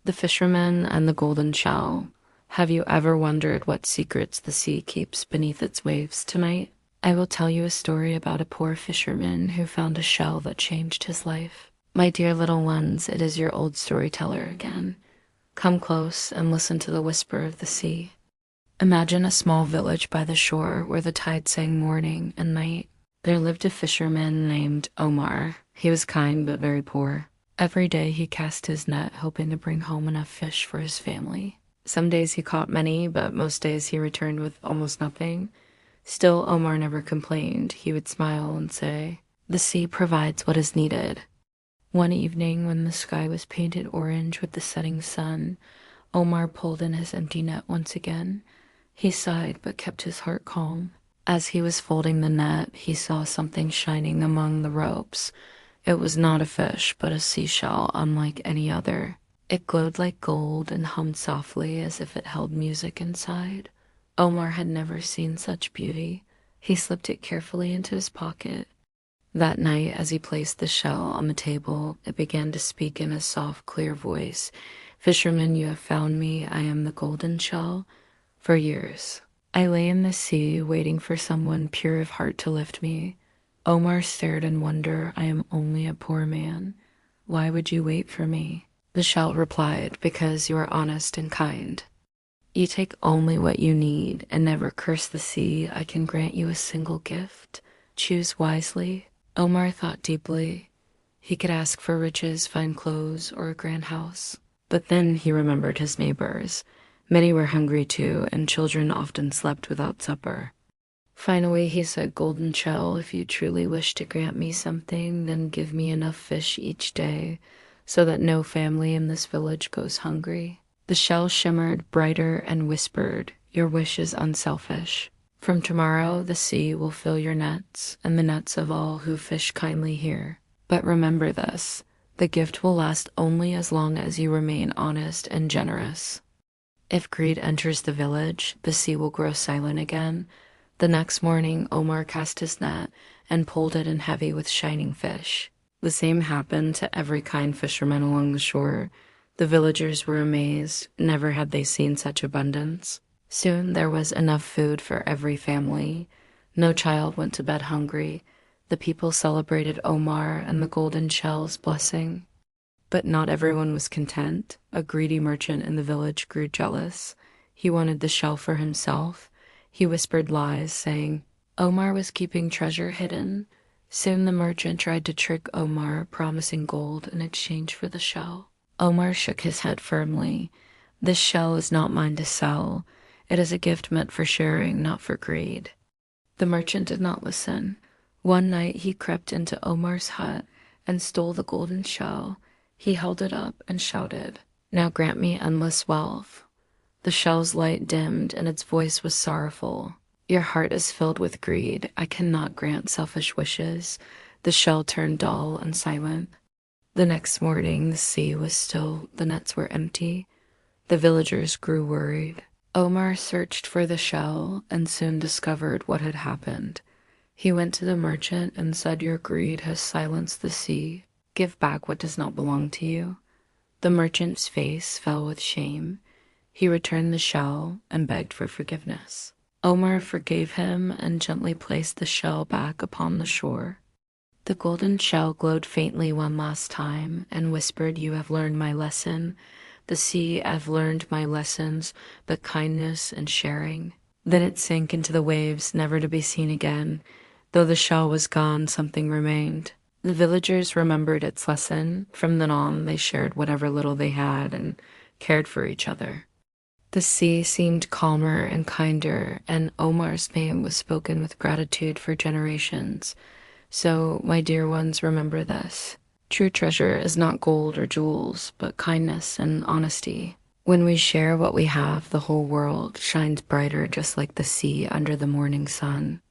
The Fisherman and the Golden Shell. Have you ever wondered what secrets the sea keeps beneath its waves tonight? I will tell you a story about a poor fisherman who found a shell that changed his life. My dear little ones, it is your old storyteller again. Come close and listen to the whisper of the sea. Imagine a small village by the shore where the tide sang morning and night. There lived a fisherman named Omar. He was kind but very poor. Every day he cast his net, hoping to bring home enough fish for his family. Some days he caught many, but most days he returned with almost nothing. Still, Omar never complained. He would smile and say, "The sea provides what is needed." One evening, when the sky was painted orange with the setting sun, Omar pulled in his empty net once again. He sighed but kept his heart calm. As he was folding the net, he saw something shining among the ropes. It was not a fish, but a seashell unlike any other. It glowed like gold and hummed softly as if it held music inside. Omar had never seen such beauty. He slipped it carefully into his pocket. That night, as he placed the shell on the table, it began to speak in a soft, clear voice. "Fisherman, you have found me. I am the golden shell. For years, I lay in the sea, waiting for someone pure of heart to lift me." Omar stared in wonder. "I am only a poor man. Why would you wait for me?" The shell replied, "Because you are honest and kind. You take only what you need and never curse the sea. I can grant you a single gift. Choose wisely." Omar thought deeply. He could ask for riches, fine clothes, or a grand house. But then he remembered his neighbors. Many were hungry too, and children often slept without supper. Finally, he said, "Golden shell, if you truly wish to grant me something, then give me enough fish each day, so that no family in this village goes hungry." The shell shimmered brighter and whispered, "Your wish is unselfish. From tomorrow, the sea will fill your nets, and the nets of all who fish kindly here. But remember this, the gift will last only as long as you remain honest and generous. If greed enters the village, the sea will grow silent again." The next morning, Omar cast his net and pulled it in heavy with shining fish. The same happened to every kind fisherman along the shore. The villagers were amazed. Never had they seen such abundance. Soon there was enough food for every family. No child went to bed hungry. The people celebrated Omar and the golden shell's blessing. But not everyone was content. A greedy merchant in the village grew jealous. He wanted the shell for himself. He whispered lies, saying Omar was keeping treasure hidden. Soon the merchant tried to trick Omar, promising gold in exchange for the shell. Omar shook his head firmly. "This shell is not mine to sell. It is a gift meant for sharing, not for greed." The merchant did not listen. One night he crept into Omar's hut and stole the golden shell. He held it up and shouted, "Now grant me endless wealth." The shell's light dimmed and its voice was sorrowful. "Your heart is filled with greed. I cannot grant selfish wishes." The shell turned dull and silent. The next morning the sea was still, the nets were empty. The villagers grew worried. Omar searched for the shell and soon discovered what had happened. He went to the merchant and said, "Your greed has silenced the sea. Give back what does not belong to you." The merchant's face fell with shame. He returned the shell and begged for forgiveness. Omar forgave him and gently placed the shell back upon the shore. The golden shell glowed faintly one last time and whispered, "You have learned my lesson. The sea, I've learned my lessons, but kindness and sharing." Then it sank into the waves, never to be seen again. Though the shell was gone, something remained. The villagers remembered its lesson. From then on, they shared whatever little they had and cared for each other. The sea seemed calmer and kinder, and Omar's name was spoken with gratitude for generations. So, my dear ones, remember this. True treasure is not gold or jewels, but kindness and honesty. When we share what we have, the whole world shines brighter just like the sea under the morning sun.